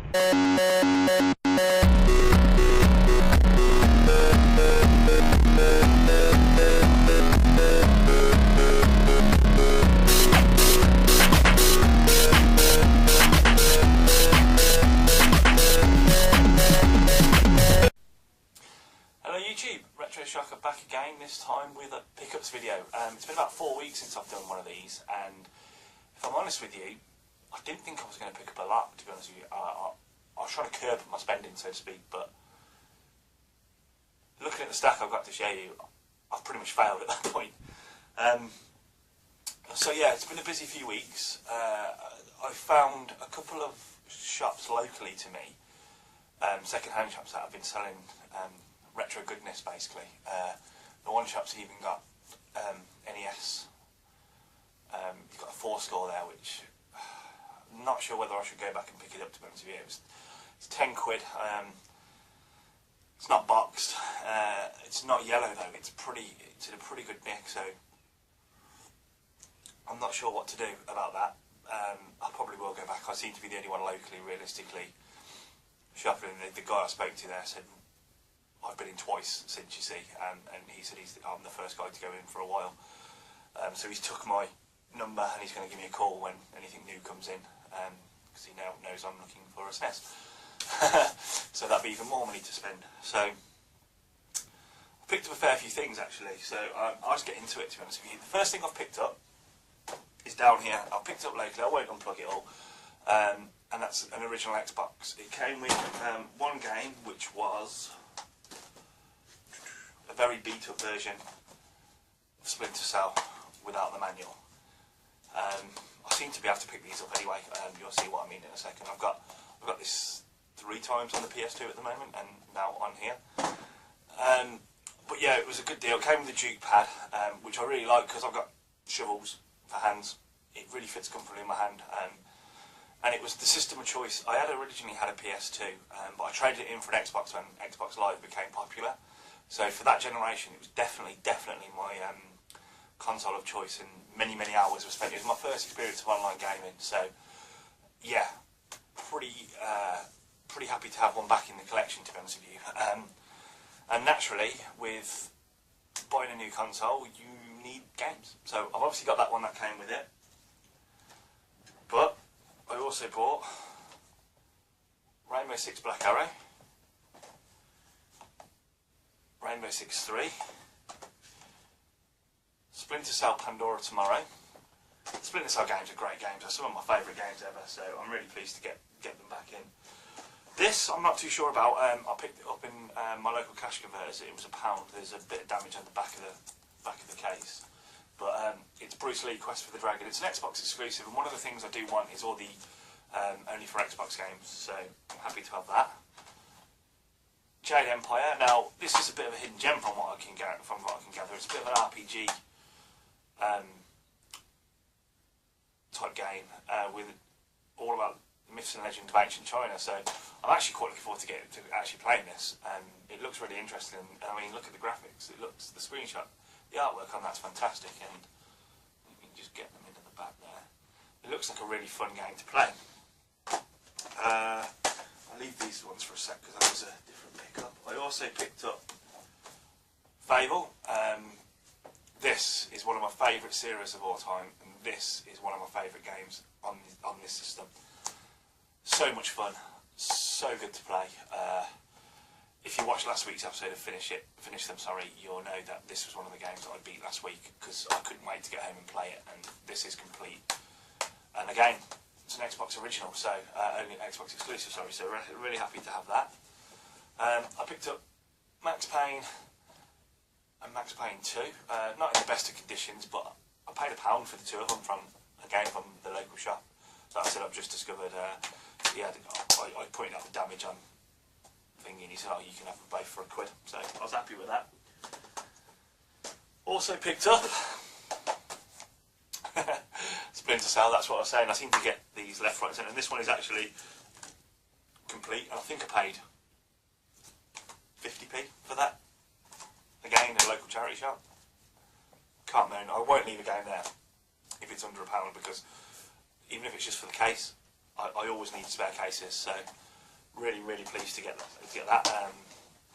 YouTube, Retro Shocker back again, this time with a pickups video. It's been about 4 weeks since I've done one of these, and if I'm honest with you, I didn't think I was going to pick up a lot, to be honest with you. I was trying to curb my spending, so to speak, but looking at the stack I've got to show you, I've pretty much failed at that point. So yeah, it's been a busy few weeks. I found a couple of shops locally to me, second-hand shops that have been selling retro goodness, basically. The one shop's even got NES. You've got a 4-score there, which I'm not sure whether I should go back and pick it up, to be honest with you. It's 10 quid. It's not boxed. It's not yellow though. It's in a pretty good nick, so I'm not sure what to do about that. I probably will go back. I seem to be the only one locally, realistically, shopping. The guy I spoke to there said, I've been in twice since, you see, and he said I'm the first guy to go in for a while. So he's took my number and he's going to give me a call when anything new comes in, because he now knows I'm looking for a SNES. So that'd be even more money to spend. So I've picked up a fair few things actually, so I'll just get into it, to be honest with you. The first thing I've picked up is down here. I've picked up locally, I won't unplug it all, and that's an original Xbox. It came with one game, which was a very beat-up version of Splinter Cell without the manual. I seem to be able to pick these up anyway. You'll see what I mean in a second. I've got this 3 times on the PS2 at the moment, and now on here. But yeah, it was a good deal. It came with a Duke pad, which I really like because I've got shovels for hands. It really fits comfortably in my hand. And it was the system of choice. I had originally had a PS2, but I traded it in for an Xbox when Xbox Live became popular. So for that generation, it was definitely my console of choice, and many hours were spent. It was my first experience of online gaming, so yeah, pretty happy to have one back in the collection, to be honest with you. And naturally, with buying a new console, you need games. So I've obviously got that one that came with it, but I also bought Rainbow Six Black Arrow, Rainbow Six 3, Splinter Cell Pandora Tomorrow. Splinter Cell games are great games. They're some of my favourite games ever, so I'm really pleased to get them back in. This I'm not too sure about. I picked it up in my local cash converters. It was £1. There's a bit of damage on the back of the case, but it's Bruce Lee Quest for the Dragon. It's an Xbox exclusive, and one of the things I do want is all the only for Xbox games. So I'm happy to have that. Jade Empire. Now this is a bit of a hidden gem from what I can gather. It's a bit of an RPG type game with all about myths and legends of ancient China. So I'm actually quite looking forward to actually playing this. It looks really interesting. I mean, look at the graphics. The screenshot, the artwork on that's fantastic, and you can just get them into the back there. It looks like a really fun game to play. I'll leave these ones for a sec because that was a different pickup. I also picked up Fable. This is one of my favourite series of all time, and this is one of my favourite games on this system. So much fun, so good to play. If you watched last week's episode of Finish Them, you'll know that this was one of the games that I beat last week because I couldn't wait to get home and play it, and this is complete. And again, it's an Xbox original, so only Xbox exclusive, so really happy to have that. I picked up Max Payne and Max Payne 2, not in the best of conditions, but I paid £1 for the 2 of them from the local shop. So I said I've just discovered, I pointed out the damage on thingy, and he said, oh, you can have them both for £1. So I was happy with that. Also picked up Splinter Cell. That's what I was saying. I seem to get these left, right, and centre, and this one is actually complete. And I think I paid 50p for that. Again, in a local charity shop. Can't moan. I won't leave a game there if it's under £1, because even if it's just for the case, I always need spare cases. So really pleased to get that.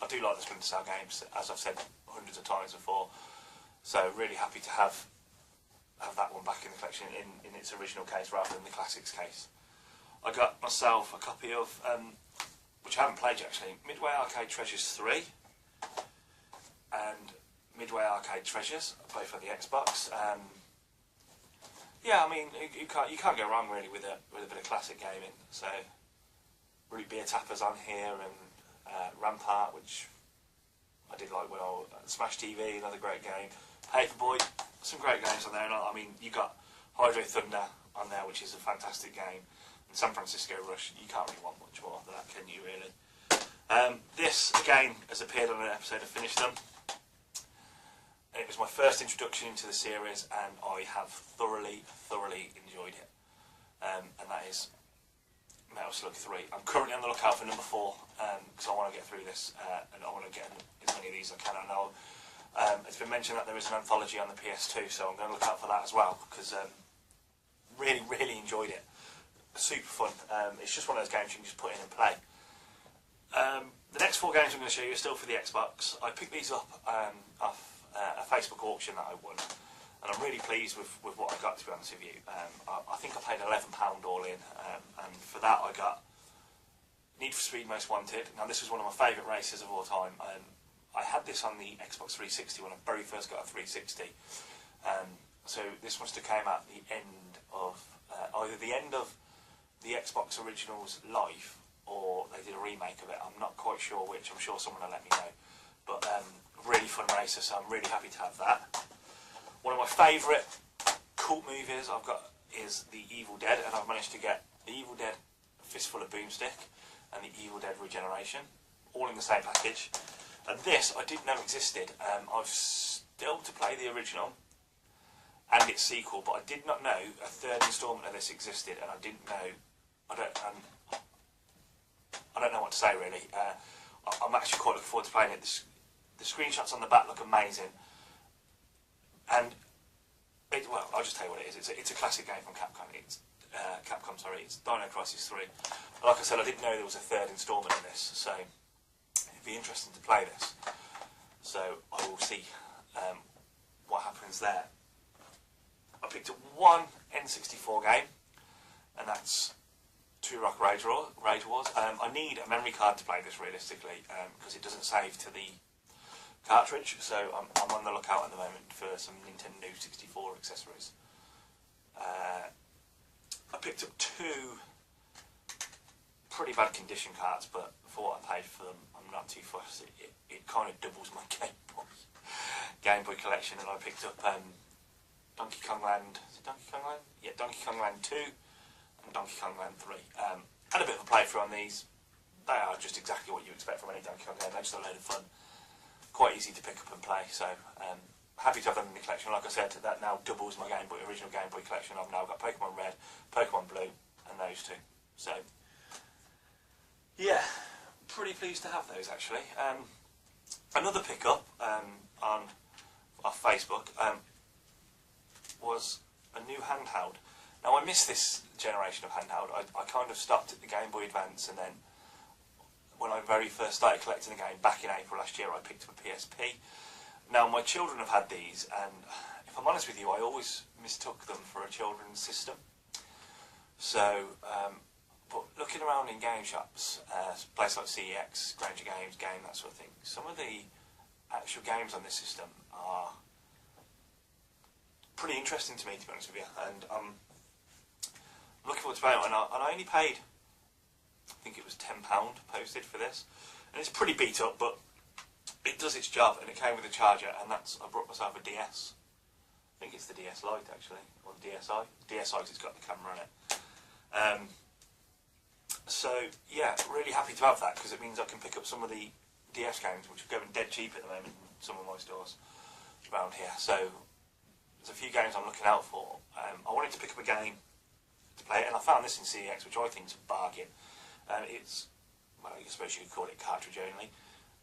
I do like the Splinter Cell games, as I've said hundreds of times before. So really happy to have that one back in the collection in its original case rather than the classics case. I got myself a copy of, which I haven't played yet actually, Midway Arcade Treasures 3 and Midway Arcade Treasures, both on the Xbox. Yeah, I mean, you can't go wrong really with a bit of classic gaming. So, Root Beer Tappers on here, and Rampart, which I did like when I was Smash TV, another great game. Paperboy, some great games on there. And I mean, you got Hydro Thunder on there, which is a fantastic game. And San Francisco Rush, you can't really want much more than that, can you really? This, again, has appeared on an episode of Finish Them. It was my first introduction into the series, and I have thoroughly enjoyed it. And that is Metal Slug 3. I'm currently on the lookout for number 4, because I want to get through this, and I want to get as many of these as I can. I know it's been mentioned that there is an anthology on the PS2, so I'm going to look out for that as well, because really enjoyed it. Super fun. It's just one of those games you can just put in and play. The next 4 games I'm going to show you are still for the Xbox. I picked these up off a Facebook auction that I won, and I'm really pleased with what I got, to be honest with you. I think I paid £11 all in, and for that I got Need for Speed Most Wanted. Now this was one of my favourite races of all time. I had this on the Xbox 360 when I very first got a 360. So this must have came out at the end of either the end of the Xbox Original's life, or they did a remake of it. I'm not quite sure which. I'm sure someone will let me know. But really fun racer, so I'm really happy to have that. One of my favourite cult movies I've got is The Evil Dead, and I've managed to get The Evil Dead Fistful of Boomstick and The Evil Dead Regeneration, all in the same package. And this I didn't know existed. I've still to play the original and its sequel, but I did not know a third instalment of this existed, and I didn't know. I don't know what to say really. I'm actually quite looking forward to playing it. The screenshots on the back look amazing, and well, I'll just tell you what it is. It's a classic game from Capcom. It's Dino Crisis 3. Like I said, I didn't know there was a third instalment in this, so it'd be interesting to play this. So I will see what happens there. I picked up one N64 game, and that's Turok Rage Wars. I need a memory card to play this realistically, because it doesn't save to the cartridge, so I'm on the lookout at the moment for some Nintendo 64 accessories. I picked up 2 pretty bad condition cards, but for what I paid for them, I'm not too fussed. It kind of doubles my Game Boy collection, and I picked up Donkey Kong Land. Is it Donkey Kong Land? Yeah, Donkey Kong Land 2 and Donkey Kong Land 3. Had a bit of a playthrough on these. They are just exactly what you expect from any Donkey Kong game. They're just a load of fun. Quite easy to pick up and play, so happy to have them in the collection. Like I said, that now doubles my original Game Boy collection. I've now got Pokemon Red, Pokemon Blue, and those 2. So, yeah, pretty pleased to have those actually. Another pickup off Facebook was a new handheld. Now I missed this generation of handheld. I kind of stopped at the Game Boy Advance, and then when I very first started collecting the game back in April last year, I picked up a PSP. Now my children have had these, and if I'm honest with you, I always mistook them for a children's system. So, but looking around in game shops, places like CEX, Granger Games, Game, that sort of thing, some of the actual games on this system are pretty interesting to me, to be honest with you, and I'm looking forward to playing it. And I only paid, I think it was £10 posted for this, and it's pretty beat up, but it does its job, and it came with a charger, and I brought myself a DS. I think it's the DS Lite actually, or the DSi. DSi, because it's got the camera on it. So yeah, really happy to have that, because it means I can pick up some of the DS games, which are going dead cheap at the moment in some of my stores around here. So there's a few games I'm looking out for. I wanted to pick up a game to play, and I found this in CEX, which I think is a bargain. It's, well, I suppose you could call it cartridge only,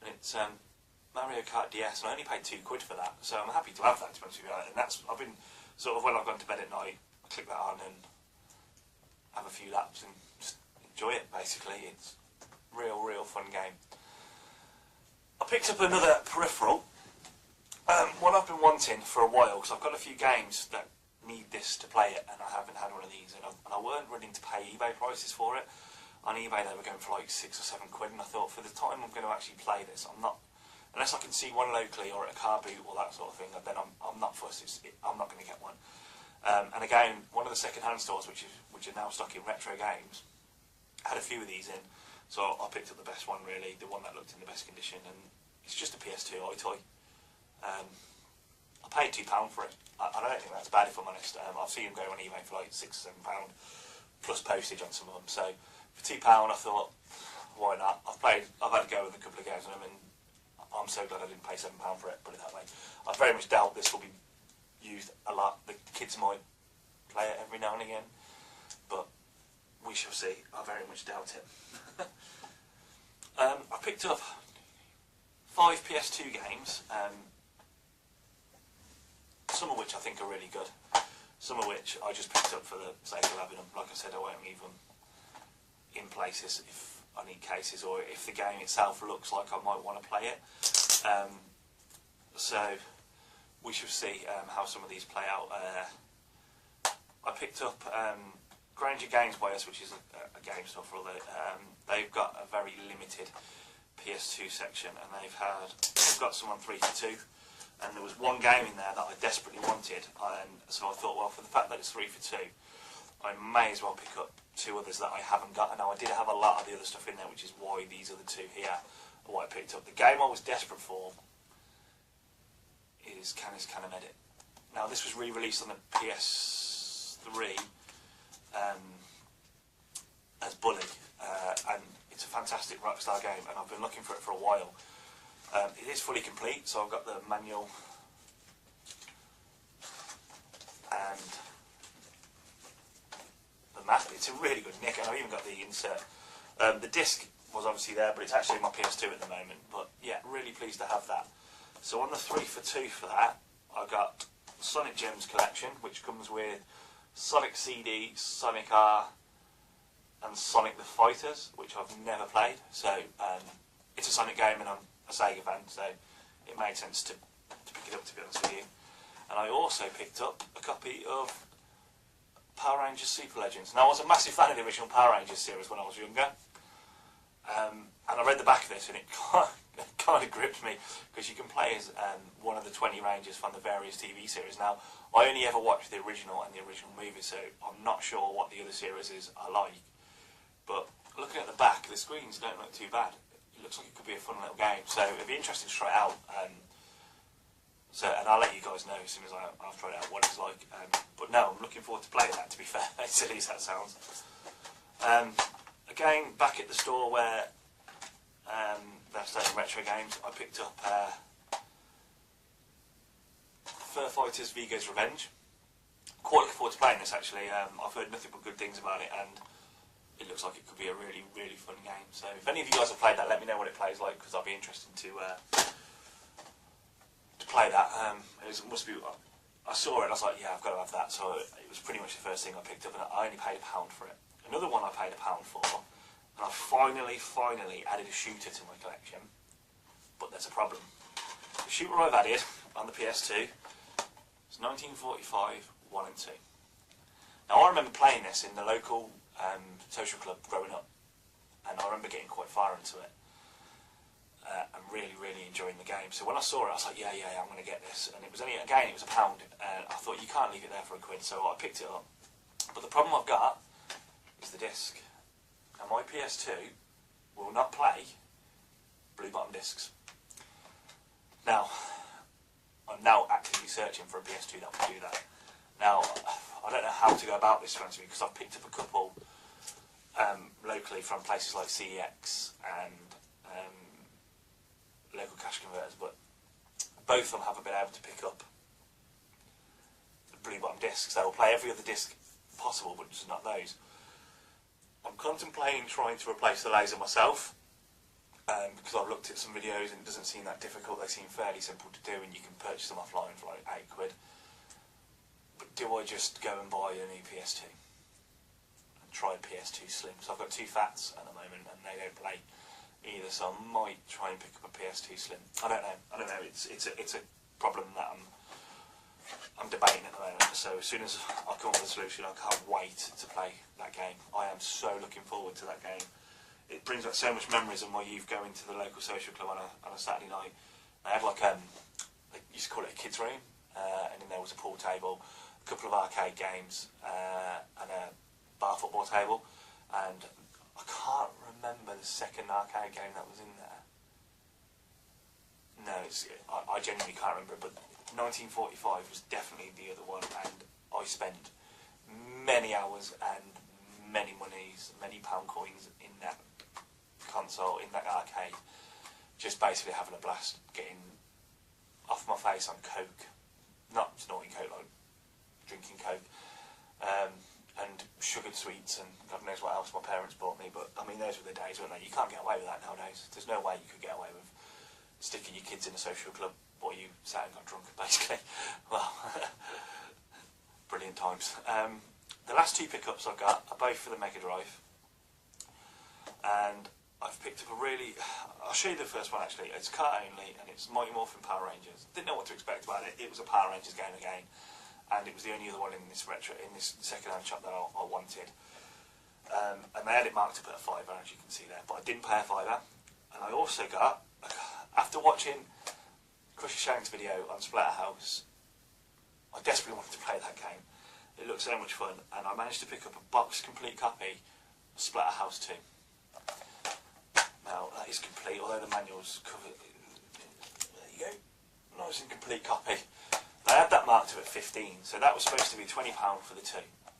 and it's Mario Kart DS, and I only paid £2 for that, so I'm happy to have that, to be honest with you. And I've been sort of, when I've gone to bed at night, I click that on and have a few laps and just enjoy it, basically. It's real fun game. I picked up another peripheral, one I've been wanting for a while, because I've got a few games that need this to play it, and I haven't had one of these, and I weren't willing to pay eBay prices for it. On eBay they were going for like £6 or £7, and I thought, for the time I'm going to actually play this, I'm not, unless I can see one locally or at a car boot or that sort of thing, then I'm not fussed. I'm not going to get one. And again, one of the second-hand stores, which are now stocking retro games, had a few of these in, so I picked up the best one really, the one that looked in the best condition, and it's just a PS2 iToy. I paid £2 for it. I don't think that's bad, if I'm honest. I've seen them go on eBay for like £6 or £7 plus postage on some of them. So for £2, I thought, why not? I've had a go with a couple of games on them, and I'm so glad I didn't pay £7 for it. Put it that way. I very much doubt this will be used a lot. The kids might play it every now and again, but we shall see. I very much doubt it. I picked up 5 PS2 games. Some of which I think are really good, some of which I just picked up for the sake of having them. Like I said, I won't leave them in places if I need cases, or if the game itself looks like I might want to play it. So we shall see how some of these play out. I picked up Granger Games by us, which is a game store for all the, they've got a very limited PS2 section, and they've got some on 3 for 2. And there was one game in there that I desperately wanted, and so I thought, well, for the fact that it's 3 for 2, I may as well pick up 2 others that I haven't got. And now I did have a lot of the other stuff in there, which is why these are the 2 here are what I picked up. The game I was desperate for is Canis Canem Edit. Now this was re-released on the PS3 as Bully, and it's a fantastic Rockstar game, and I've been looking for it for a while. It is fully complete, so I've got the manual and the map. It's a really good nick, and I've even got the insert. The disc was obviously there, but it's actually my PS2 at the moment. But yeah, really pleased to have that. So on the 3 for 2 for that, I got Sonic Gems Collection, which comes with Sonic CD, Sonic R, and Sonic the Fighters, which I've never played. So it's a Sonic game, and I'm a Sega fan, so it made sense to pick it up, to be honest with you. And I also picked up a copy of Power Rangers Super Legends. Now I was a massive fan of the original Power Rangers series when I was younger, and I read the back of this, and it kind of gripped me, because you can play as one of the 20 Rangers from the various TV series. Now I only ever watched the original and the original movie, so I'm not sure what the other series are like, but looking at the back, the screens don't look too bad. It looks like it could be a fun little game, so it'd be interesting to try it out. And I'll let you guys know as soon as I've tried it out what it's like. But no, I'm looking forward to playing that, to be fair, as silly as that sounds. Again, back at the store where they're selling retro games, I picked up Fur Fighters Vigo's Revenge. Quite looking forward to playing this, actually. I've heard nothing but good things about it, and it looks like it could be a really fun game. So if any of you guys have played that, let me know what it plays like, because I'll be interested to play that. Must be. I saw it and I was like, yeah, I've got to have that. So it was pretty much the first thing I picked up, and I only paid £1 for it. Another one I paid £1 for, and I finally added a shooter to my collection. But there's a problem. The shooter I've added on the PS2 is 1945 1 and 2. Now I remember playing this in the local social club growing up, and I remember getting quite far into it and really enjoying the game. So when I saw it, I was like, yeah, I'm going to get this. And it was only, again, it was £1, and I thought, you can't leave it there for £1, so I picked it up. But the problem I've got is the disc, and my PS2 will not play blue bottom discs. Now I'm now actively searching for a PS2 that will do that. Now I don't know how to go about this, frankly, because I've picked up a couple locally from places like CEX and local cash converters, but both of them haven't been able to pick up the blue bottom discs. They will play every other disc possible, but just not those. I'm contemplating trying to replace the laser myself, because I've looked at some videos and it doesn't seem that difficult. They seem fairly simple to do, and you can purchase them offline for like £8. But do I just go and buy a new PS2 and try PS2 Slim? So I've got 2 Fats at the moment, and they don't play either, so I might try and pick up a PS2 Slim. I don't know. It's a problem that I'm debating at the moment. So as soon as I come up with a solution, I can't wait to play that game. I am so looking forward to that game. It brings back so much memories of my youth going to the local social club on a Saturday night. I had like they used to call it a kids room, and then there was a pool table, a couple of arcade games, and a bar football table, and I can't remember the second arcade game that was in there. No, I genuinely can't remember, but 1945 was definitely the other one, and I spent many hours and many monies, many pound coins in that console, in that arcade, just basically having a blast, getting off my face on coke, not snorting coke, like drinking coke, and sugared sweets and God knows what else my parents bought me. But I mean, those were the days, weren't they? You can't get away with that nowadays. There's no way you could get away with sticking your kids in a social club while you sat and got drunk, basically. Well, brilliant times. The last two pickups I've got are both for the Mega Drive, and I've picked up a really... I'll show you the first one actually. It's cart only, and it's Mighty Morphin Power Rangers. Didn't know what to expect about it. It was a Power Rangers game again, and it was the only other one in this second-hand shop that I wanted. And they had it marked up at a £5, as you can see there, but I didn't pay a £5. And I also got, after watching Crusher Shank's video on Splatterhouse, I desperately wanted to play that game. It looked so much fun, and I managed to pick up a box complete copy of Splatterhouse 2. Now, that is complete, although the manual's covered. There you go. Nice and complete copy. They had that marked up at 15, so that was supposed to be £20 for the two.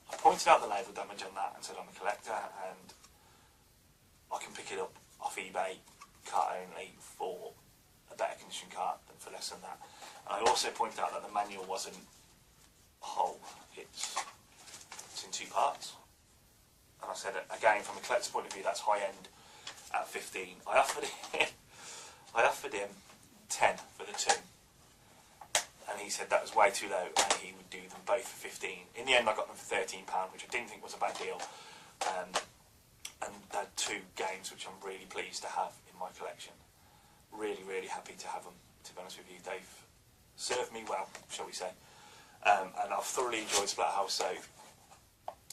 I pointed out the label damage on that and said I'm a collector, and I can pick it up off eBay, cart only, for a better condition cart than for less than that. And I also pointed out that the manual wasn't whole. It's in two parts. And I said, again, from a collector's point of view, that's high end at 15. I offered him 10 for the two, and he said that was way too low, and he would do them both for 15. In the end, I got them for £13, which I didn't think was a bad deal. And they're two games which I'm really pleased to have in my collection. Really, really happy to have them, to be honest with you. They've served me well, shall we say. And I've thoroughly enjoyed Splatterhouse, so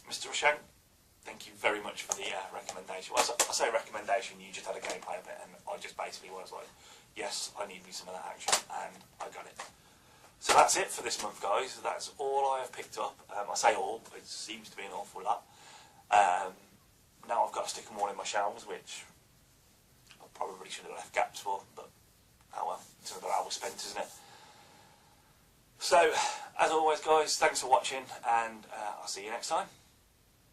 Mr. Rashank, thank you very much for the recommendation. Well, I say recommendation, you just had a gameplay of it, and I just basically was like, yes, I need me some of that action, and I got it. So that's it for this month, guys. That's all I have picked up. I say all, it seems to be an awful lot. Now I've got to stick them all in my shelves, which I probably should have left gaps for, but oh well, it's another hour spent, isn't it? So, as always, guys, thanks for watching, and I'll see you next time.